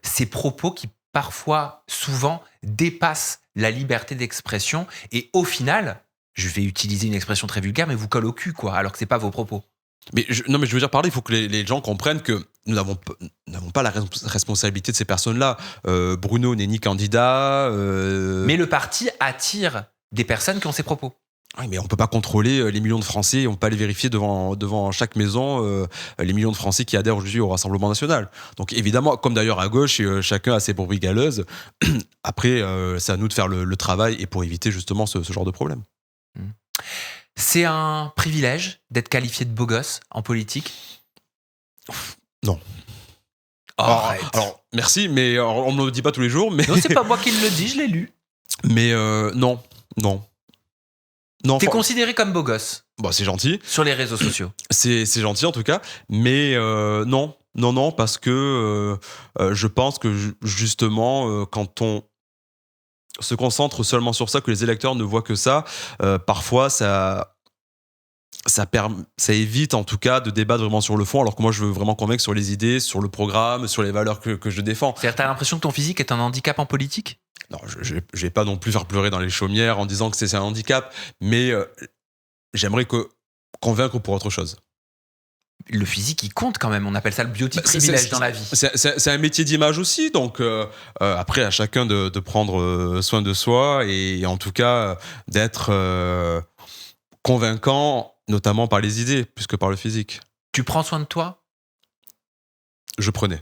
ces propos qui parfois, souvent, dépassent la liberté d'expression et au final, je vais utiliser une expression très vulgaire, mais vous collent au cul, quoi, alors que c'est pas vos propos. Mais je veux dire par là, il faut que les gens comprennent que nous n'avons pas la responsabilité de ces personnes-là. Bruno n'est ni candidat. Mais le parti attire des personnes qui ont ces propos. Oui, mais on peut pas contrôler les millions de Français, on peut pas les vérifier devant chaque maison, les millions de Français qui adhèrent aujourd'hui au Rassemblement national. Donc évidemment, comme d'ailleurs à gauche, chacun a ses brebis galeuses. Après, c'est à nous de faire le travail et pour éviter justement ce genre de problème. C'est un privilège d'être qualifié de beau gosse en politique? Non. Alors, merci, mais on me le dit pas tous les jours. Mais non, c'est pas moi qui le dis, je l'ai lu. Mais non. T'es considéré comme beau gosse? Bon, c'est gentil. Sur les réseaux sociaux. C'est gentil en tout cas, mais non, parce que je pense que justement, quand on se concentre seulement sur ça, que les électeurs ne voient que ça, parfois ça évite en tout cas de débattre vraiment sur le fond, alors que moi je veux vraiment convaincre sur les idées, sur le programme, sur les valeurs que je défends. C'est-à-dire, t'as l'impression que ton physique est un handicap en politique? Non, je vais pas non plus faire pleurer dans les chaumières en disant que c'est un handicap, mais j'aimerais convaincre pour autre chose. Le physique, il compte quand même. On appelle ça le biotype privilège dans la vie. C'est un métier d'image aussi, donc après à chacun de prendre soin de soi et en tout cas d'être convaincant, notamment par les idées, plus que par le physique. Tu prends soin de toi? Je prenais.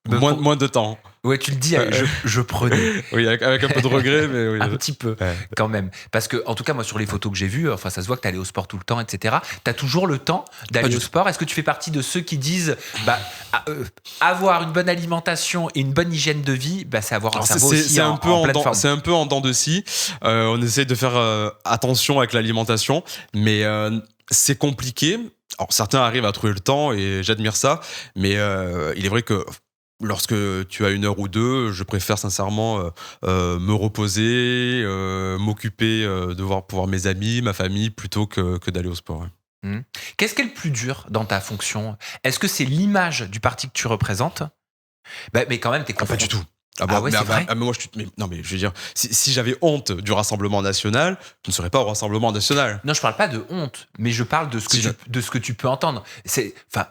Moins de temps. Ouais, tu le dis, je prenais. Oui, avec un peu de regret, mais oui. Un petit peu, quand même. Parce que, en tout cas, moi, sur les photos que j'ai vues, enfin, ça se voit que t'allais au sport tout le temps, etc. T'as toujours le temps d'aller au sport. Est-ce que tu fais partie de ceux qui disent, avoir une bonne alimentation et une bonne hygiène de vie, c'est avoir un cerveau aussi en pleine forme. C'est un peu en dents de scie. On essaie de faire attention avec l'alimentation, mais c'est compliqué. Alors, certains arrivent à trouver le temps et j'admire ça, mais il est vrai que lorsque tu as 1 heure ou 2, je préfère sincèrement me reposer, m'occuper de voir mes amis, ma famille, plutôt que d'aller au sport. Ouais. Qu'est-ce qui est le plus dur dans ta fonction? Est-ce que c'est l'image du parti que tu représentes? Mais quand même, t'es confronté. Pas du tout. Ouais, c'est vrai. Mais moi, mais je veux dire, si j'avais honte du Rassemblement national, je ne serais pas au Rassemblement national. Non, je parle pas de honte, mais je parle de ce que tu peux entendre.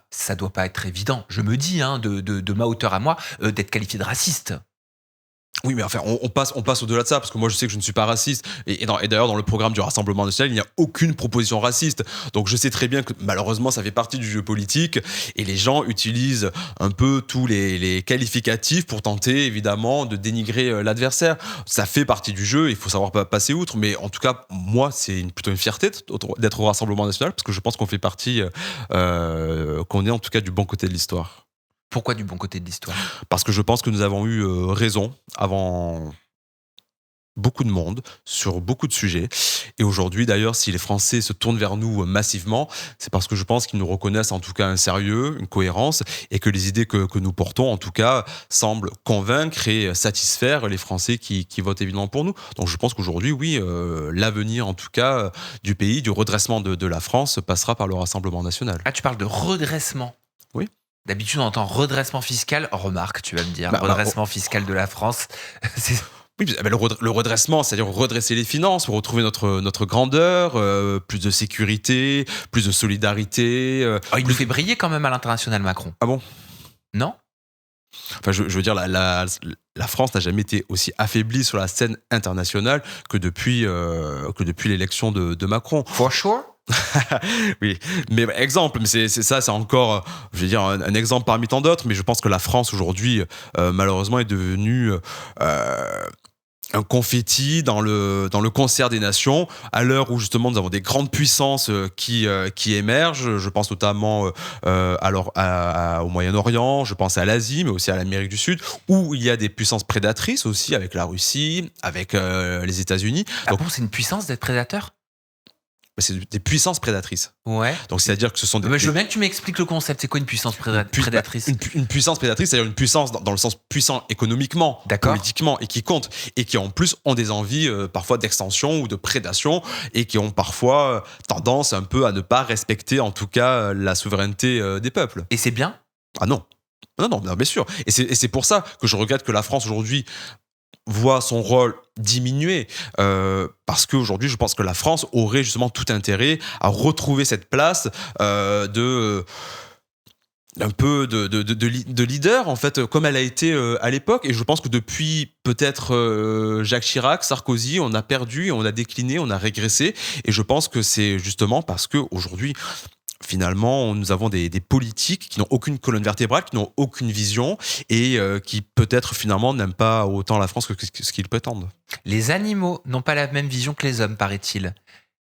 Ça doit pas être évident. Je me dis, de ma hauteur à moi, d'être qualifié de raciste. Oui, mais enfin, on passe au-delà de ça, parce que moi, je sais que je ne suis pas raciste. Et d'ailleurs, dans le programme du Rassemblement national, il n'y a aucune proposition raciste. Donc, je sais très bien que, malheureusement, ça fait partie du jeu politique. Et les gens utilisent un peu tous les qualificatifs pour tenter, évidemment, de dénigrer l'adversaire. Ça fait partie du jeu, il faut savoir passer outre. Mais en tout cas, moi, c'est plutôt une fierté d'être au Rassemblement national, parce que je pense qu'on fait partie, qu'on est en tout cas du bon côté de l'histoire. Pourquoi du bon côté de l'histoire? Parce que je pense que nous avons eu raison avant beaucoup de monde, sur beaucoup de sujets. Et aujourd'hui, d'ailleurs, si les Français se tournent vers nous massivement, c'est parce que je pense qu'ils nous reconnaissent en tout cas un sérieux, une cohérence, et que les idées que nous portons, en tout cas, semblent convaincre et satisfaire les Français qui votent évidemment pour nous. Donc je pense qu'aujourd'hui, oui, l'avenir, en tout cas, du pays, du redressement de la France, passera par le Rassemblement national. Ah, tu parles de redressement. Oui. D'habitude, on entend redressement fiscal. Remarque, tu vas me dire, Bah, redressement fiscal de la France. C'est- Oui, le redressement, c'est-à-dire redresser les finances, retrouver notre grandeur, plus de sécurité, plus de solidarité. Oh, il nous fait briller quand même à l'international, Macron. Ah bon? Non? Enfin, je veux dire, la France n'a jamais été aussi affaiblie sur la scène internationale que depuis l'élection de Macron. For sure? Oui, mais exemple, mais c'est encore, je veux dire, un exemple parmi tant d'autres, mais je pense que la France aujourd'hui, malheureusement, est devenue un confetti dans le concert des nations, à l'heure où justement nous avons des grandes puissances qui émergent. Je pense notamment au Moyen-Orient, je pense à l'Asie, mais aussi à l'Amérique du Sud, où il y a des puissances prédatrices aussi, avec la Russie, avec les États-Unis. Ah Donc bon, c'est une puissance d'être prédateur? c'est des puissances prédatrices. Ouais. Donc c'est-à-dire que ce sont des, Mais je veux bien que tu m'expliques le concept. C'est quoi une puissance prédatrice? Une puissance prédatrice, c'est-à-dire une puissance dans le sens puissant économiquement, D'accord. politiquement, et qui compte, et qui en plus ont des envies parfois d'extension ou de prédation, et qui ont parfois tendance un peu à ne pas respecter en tout cas la souveraineté des peuples. Et c'est bien? Ah non. Non, bien sûr. Et c'est pour ça que je regrette que la France aujourd'hui voit son rôle diminuer, parce qu'aujourd'hui, je pense que la France aurait justement tout intérêt à retrouver cette place un peu de leader, en fait, comme elle a été à l'époque. Et je pense que depuis peut-être Jacques Chirac, Sarkozy, on a perdu, on a décliné, on a régressé. Et je pense que c'est justement parce qu'aujourd'hui, finalement, nous avons des politiques qui n'ont aucune colonne vertébrale, qui n'ont aucune vision et qui peut-être finalement n'aiment pas autant la France que ce qu'ils prétendent. Les animaux n'ont pas la même vision que les hommes, paraît-il.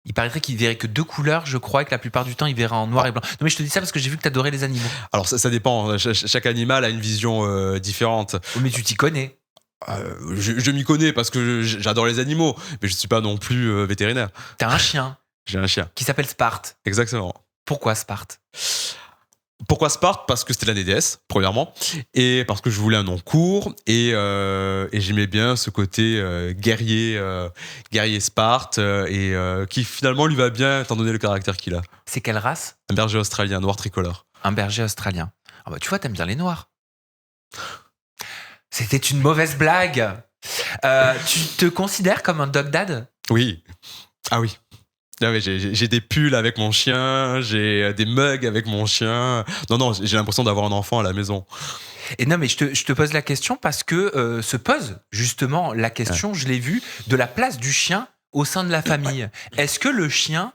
Il paraîtrait qu'ils verraient que 2 couleurs, je crois, et que la plupart du temps, ils verraient en noir et blanc. Non, mais je te dis ça parce que j'ai vu que tu adorais les animaux. Alors ça dépend, chaque animal a une vision différente. Oh, mais tu t'y connais. Je m'y connais parce que j'adore les animaux, mais je ne suis pas non plus vétérinaire. T'as un chien J'ai un chien. qui s'appelle Sparte. Exactement. Pourquoi Sparte? Pourquoi Sparte? Parce que c'était l'année déesse, premièrement, et parce que je voulais un nom court, et j'aimais bien ce côté guerrier Sparte, qui finalement lui va bien, étant donné le caractère qu'il a. C'est quelle race? Un berger australien, noir tricolore. Un berger australien. Ah bah tu vois, t'aimes bien les noirs. C'était une mauvaise blague. Tu te considères comme un dog dad? Oui. Ah oui. Ah oui, j'ai des pulls avec mon chien, j'ai des mugs avec mon chien. Non, j'ai l'impression d'avoir un enfant à la maison. Et non, mais je te pose la question parce que se pose justement la question, je l'ai vu, de la place du chien au sein de la famille. Est-ce que le chien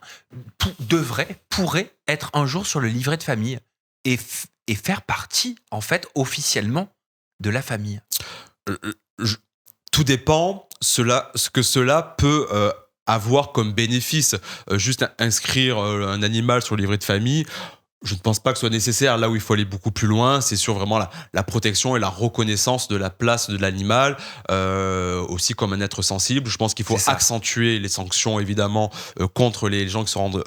pourrait être un jour sur le livret de famille et faire partie, en fait, officiellement de la famille? Tout dépend ce que cela peut avoir comme bénéfice. Juste inscrire un animal sur le livret de famille, je ne pense pas que ce soit nécessaire. Là où il faut aller beaucoup plus loin, c'est sur vraiment la protection et la reconnaissance de la place de l'animal, aussi comme un être sensible. Je pense qu'il faut accentuer les sanctions, évidemment, contre les gens qui se rendent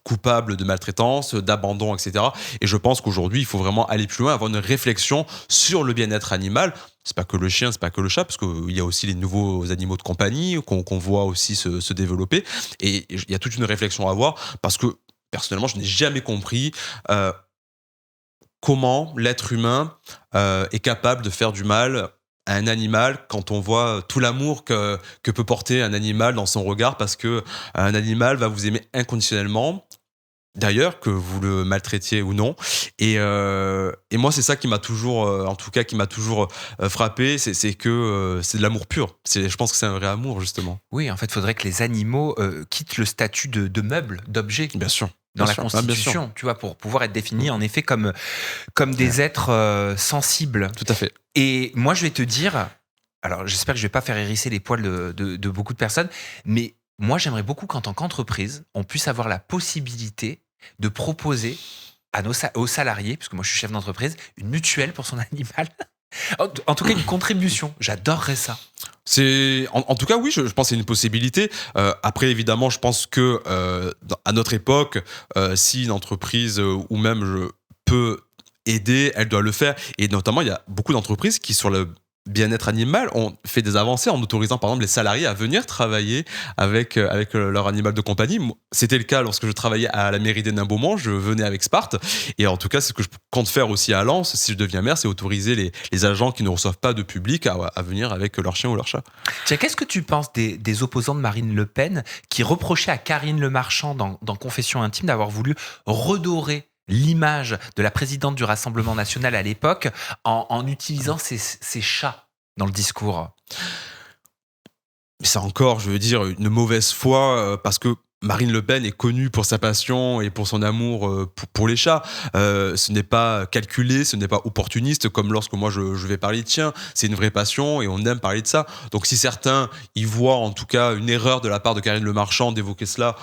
coupables de maltraitance, d'abandon, etc. Et je pense qu'aujourd'hui, il faut vraiment aller plus loin, avoir une réflexion sur le bien-être animal. C'est pas que le chien, c'est pas que le chat, parce qu'il y a aussi les nouveaux animaux de compagnie qu'on voit aussi se développer. Et il y a toute une réflexion à avoir, parce que personnellement, je n'ai jamais compris comment l'être humain est capable de faire du mal à un animal quand on voit tout l'amour que peut porter un animal dans son regard, parce que un animal va vous aimer inconditionnellement, d'ailleurs, que vous le maltraitiez ou non. Et moi, c'est ça qui m'a toujours, frappé, c'est que c'est de l'amour pur. Je pense que c'est un vrai amour, justement. Oui, en fait, il faudrait que les animaux quittent le statut de meuble, d'objet. Bien sûr. Dans la sûr. Constitution, tu vois, pour pouvoir être définis en effet comme des êtres sensibles. Tout à fait. Et moi, je vais te dire, alors j'espère que je vais pas faire hérisser les poils de beaucoup de personnes, mais moi, j'aimerais beaucoup qu'en tant qu'entreprise, on puisse avoir la possibilité de proposer aux salariés, parce que moi je suis chef d'entreprise, une mutuelle pour son animal. En tout cas, une contribution. J'adorerais ça. En tout cas, oui, je pense que c'est une possibilité. Après, évidemment, je pense que à notre époque, si une entreprise ou même peut aider, elle doit le faire. Et notamment, il y a beaucoup d'entreprises qui, sur le bien-être animal, ont fait des avancées en autorisant, par exemple, les salariés à venir travailler avec leur animal de compagnie. C'était le cas lorsque je travaillais à la mairie d'Hénin-Beaumont. Je venais avec Sparte. Et en tout cas, c'est ce que je compte faire aussi à Lens, si je deviens maire, c'est autoriser les agents qui ne reçoivent pas de public à venir avec leur chien ou leur chat. Tiens, qu'est-ce que tu penses des opposants de Marine Le Pen qui reprochaient à Karine Le Marchand dans Confessions intimes d'avoir voulu redorer l'image de la présidente du Rassemblement national à l'époque en utilisant ses chats dans le discours? Mais c'est encore, je veux dire, une mauvaise foi parce que Marine Le Pen est connue pour sa passion et pour son amour pour les chats. Ce n'est pas calculé, ce n'est pas opportuniste comme lorsque moi je vais parler de chiens. C'est une vraie passion et on aime parler de ça. Donc si certains y voient en tout cas une erreur de la part de Karine Le Marchand d'évoquer cela,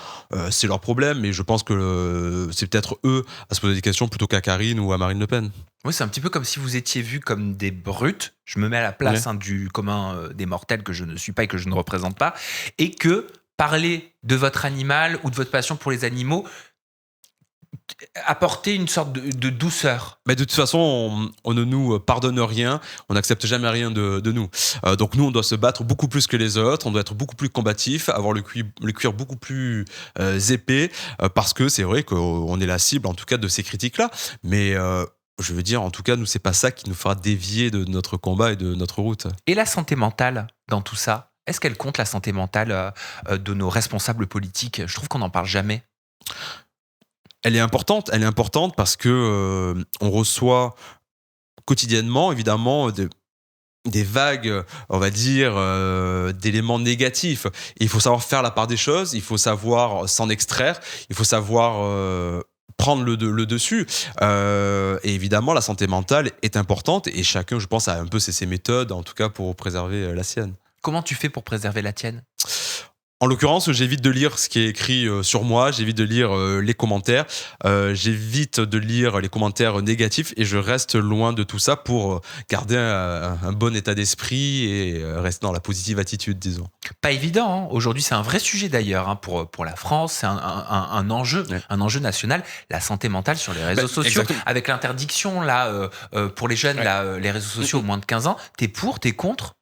c'est leur problème. Mais je pense que c'est peut-être eux à se poser des questions plutôt qu'à Karine ou à Marine Le Pen. Oui, c'est un petit peu comme si vous étiez vus comme des brutes. Je me mets à la place du commun des mortels que je ne suis pas et que je ne représente pas. Et que parler de votre animal ou de votre passion pour les animaux apporter une sorte de douceur. Mais de toute façon, on ne nous pardonne rien, on n'accepte jamais rien de nous. Donc nous, on doit se battre beaucoup plus que les autres, on doit être beaucoup plus combatif, avoir le cuir beaucoup plus épais, parce que c'est vrai qu'on est la cible, en tout cas, de ces critiques-là. Mais je veux dire, en tout cas, nous, c'est pas ça qui nous fera dévier de notre combat et de notre route. Et la santé mentale dans tout ça? Est-ce qu'elle compte, la santé mentale de nos responsables politiques? Je trouve qu'on n'en parle jamais. Elle est importante parce que on reçoit quotidiennement, évidemment, des vagues, on va dire, d'éléments négatifs. Et il faut savoir faire la part des choses, il faut savoir s'en extraire, il faut savoir prendre le dessus. Et évidemment, la santé mentale est importante et chacun, je pense, a un peu ses méthodes, en tout cas, pour préserver la sienne. Comment tu fais pour préserver la tienne? En l'occurrence, j'évite de lire ce qui est écrit sur moi, j'évite de lire les commentaires, j'évite de lire les commentaires négatifs et je reste loin de tout ça pour garder un bon état d'esprit et rester dans la positive attitude, disons. Pas évident, hein. Aujourd'hui, c'est un vrai sujet d'ailleurs, hein, pour la France, c'est un enjeu, un enjeu national, la santé mentale sur les réseaux sociaux. Exactement. Avec l'interdiction là, pour les jeunes, là, les réseaux sociaux au moins de 15 ans, t'es pour, t'es contre?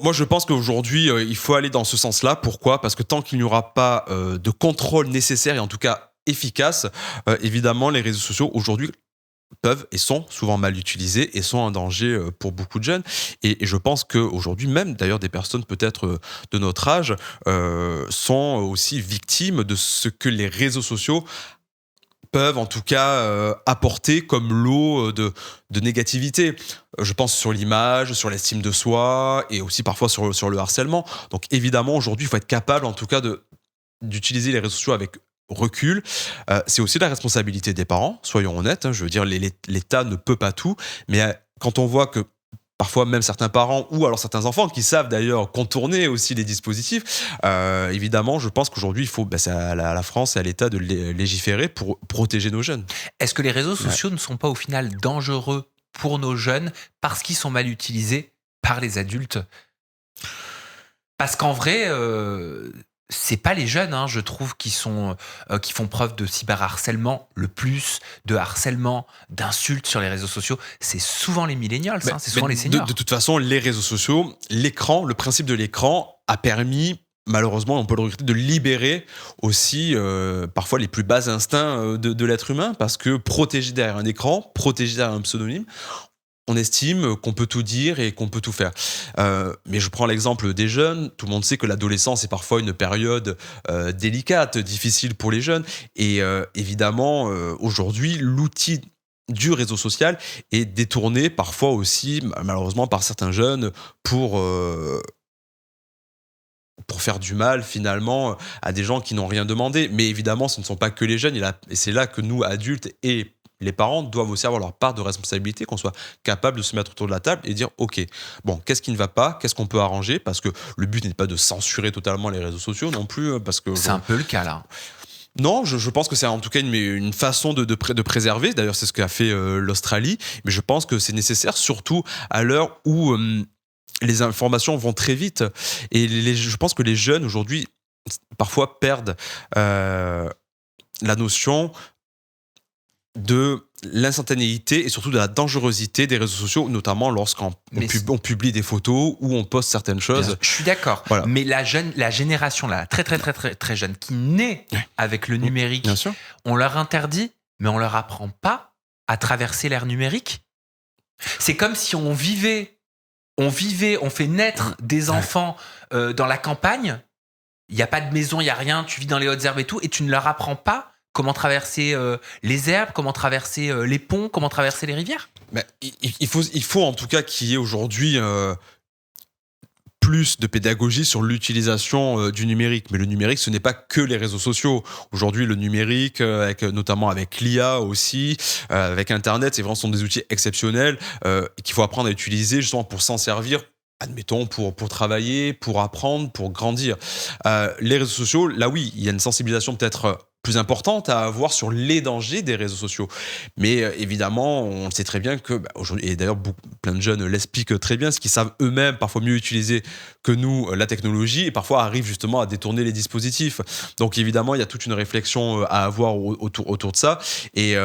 Moi, je pense qu'aujourd'hui, il faut aller dans ce sens-là. Pourquoi ? Parce que tant qu'il n'y aura pas de contrôle nécessaire et en tout cas efficace, évidemment, les réseaux sociaux aujourd'hui peuvent et sont souvent mal utilisés et sont un danger pour beaucoup de jeunes. Et je pense qu'aujourd'hui, même d'ailleurs des personnes peut-être de notre âge sont aussi victimes de ce que les réseaux sociaux peuvent en tout cas apporter comme lot de négativité. Je pense sur l'image, sur l'estime de soi et aussi parfois sur le harcèlement. Donc évidemment, aujourd'hui, il faut être capable en tout cas d'utiliser les réseaux sociaux avec recul. C'est aussi la responsabilité des parents, soyons honnêtes. Je veux dire, l'État ne peut pas tout, mais quand on voit que parfois même certains parents ou alors certains enfants qui savent d'ailleurs contourner aussi les dispositifs. Évidemment, je pense qu'aujourd'hui, il faut, c'est à la France et à l'État de légiférer pour protéger nos jeunes. Est-ce que les réseaux sociaux ne sont pas au final dangereux pour nos jeunes parce qu'ils sont mal utilisés par les adultes? Parce qu'en vrai, c'est pas les jeunes, hein, je trouve, qui font preuve de cyberharcèlement le plus, de harcèlement, d'insultes sur les réseaux sociaux. C'est souvent les millennials, hein, c'est souvent les seniors. De toute façon, les réseaux sociaux, l'écran, le principe de l'écran a permis, malheureusement, on peut le regretter, de libérer aussi parfois les plus bas instincts de l'être humain, parce que protégé derrière un écran, protégé derrière un pseudonyme, on estime qu'on peut tout dire et qu'on peut tout faire. Mais je prends l'exemple des jeunes. Tout le monde sait que l'adolescence est parfois une période délicate, difficile pour les jeunes. Et évidemment, aujourd'hui, l'outil du réseau social est détourné parfois aussi, malheureusement, par certains jeunes pour faire du mal finalement à des gens qui n'ont rien demandé. Mais évidemment, ce ne sont pas que les jeunes. Et c'est là que nous, adultes et les parents, doivent aussi avoir leur part de responsabilité, qu'on soit capable de se mettre autour de la table et dire ok, bon, qu'est-ce qui ne va pas, qu'est-ce qu'on peut arranger, parce que le but n'est pas de censurer totalement les réseaux sociaux non plus, parce que c'est un peu le cas là. Non, je pense que c'est en tout cas une façon de préserver. D'ailleurs, c'est ce qu'a fait l'Australie. Mais je pense que c'est nécessaire, surtout à l'heure où les informations vont très vite. Et je pense que les jeunes, aujourd'hui, parfois perdent la notion de l'instantanéité et surtout de la dangerosité des réseaux sociaux, notamment lorsqu'on on publie des photos ou on poste certaines choses. Je suis d'accord. Voilà. Mais la génération là, très jeune, qui naît avec le numérique, Bien sûr. on leur interdit, mais on leur apprend pas à traverser l'ère numérique. C'est comme si on fait naître des enfants dans la campagne. Il n'y a pas de maison, il n'y a rien. Tu vis dans les hautes herbes et tout, et tu ne leur apprends pas comment traverser les herbes, comment traverser les ponts, comment traverser les rivières. Mais il faut en tout cas qu'il y ait aujourd'hui plus de pédagogie sur l'utilisation du numérique. Mais le numérique, ce n'est pas que les réseaux sociaux. Aujourd'hui, le numérique, notamment avec l'IA aussi, avec Internet, c'est vraiment ce sont des outils exceptionnels qu'il faut apprendre à utiliser justement pour s'en servir. Admettons, pour travailler, pour apprendre, pour grandir. Les réseaux sociaux, là oui, il y a une sensibilisation peut-être plus importante à avoir sur les dangers des réseaux sociaux. Mais évidemment, on sait très bien que, aujourd'hui, et d'ailleurs plein de jeunes l'expliquent très bien, ce qu'ils savent eux-mêmes parfois mieux utiliser que nous la technologie, et parfois arrivent justement à détourner les dispositifs. Donc évidemment, il y a toute une réflexion à avoir autour de ça. Et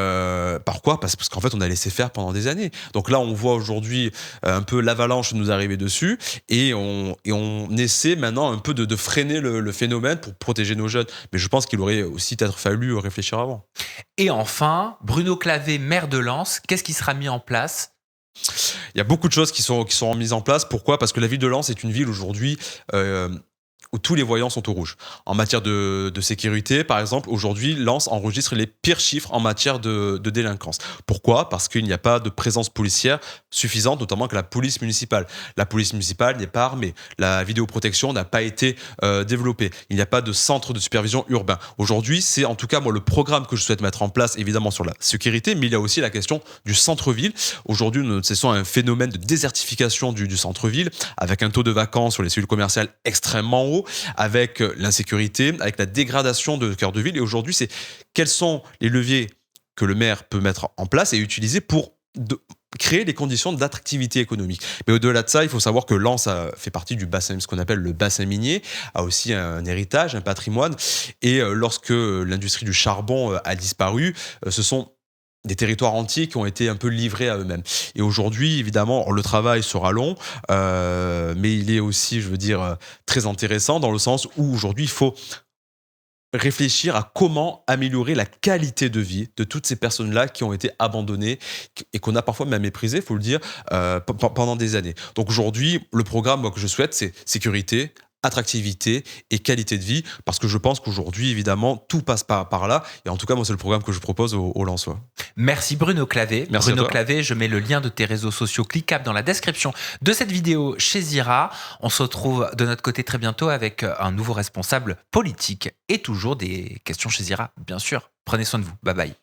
pourquoi ? Parce qu'en fait, on a laissé faire pendant des années. Donc là, on voit aujourd'hui un peu l'avalanche nous arriver dessus, et on essaie maintenant un peu de freiner le phénomène pour protéger nos jeunes. Mais je pense qu'il aurait aussi peut-être fallu réfléchir avant. Et enfin, Bruno Clavé, maire de Lens, qu'est-ce qui sera mis en place ? Il y a beaucoup de choses qui sont mises en place. Pourquoi ? Parce que la ville de Lens est une ville aujourd'hui où tous les voyants sont au rouge. En matière de sécurité, par exemple, aujourd'hui, Lens enregistre les pires chiffres en matière de délinquance. Pourquoi ? Parce qu'il n'y a pas de présence policière suffisante, notamment que la police municipale. La police municipale n'est pas armée. La vidéoprotection n'a pas été développée. Il n'y a pas de centre de supervision urbain. Aujourd'hui, c'est en tout cas, moi, le programme que je souhaite mettre en place, évidemment, sur la sécurité, mais il y a aussi la question du centre-ville. Aujourd'hui, nous assistons à un phénomène de désertification du centre-ville, avec un taux de vacances sur les cellules commerciales extrêmement haut, avec l'insécurité, avec la dégradation de cœur de ville. Et aujourd'hui, c'est quels sont les leviers que le maire peut mettre en place et utiliser pour créer les conditions d'attractivité économique. Mais au-delà de ça, il faut savoir que Lens fait partie du bassin, ce qu'on appelle le bassin minier, a aussi un héritage, un patrimoine. Et lorsque l'industrie du charbon a disparu, ce sont des territoires entiers qui ont été un peu livrés à eux-mêmes. Et aujourd'hui, évidemment, le travail sera long, mais il est aussi, je veux dire, très intéressant dans le sens où aujourd'hui, il faut réfléchir à comment améliorer la qualité de vie de toutes ces personnes-là qui ont été abandonnées et qu'on a parfois même méprisées, il faut le dire, pendant des années. Donc aujourd'hui, le programme moi, que je souhaite, c'est sécurité, attractivité et qualité de vie, parce que je pense qu'aujourd'hui, évidemment, tout passe par là. Et en tout cas, moi, c'est le programme que je propose aux Lensois. Merci Bruno Clavé. Merci Bruno à toi. Clavé, je mets le lien de tes réseaux sociaux cliquables dans la description de cette vidéo chez Zira. On se retrouve de notre côté très bientôt avec un nouveau responsable politique et toujours des questions chez Zira, bien sûr. Prenez soin de vous. Bye bye.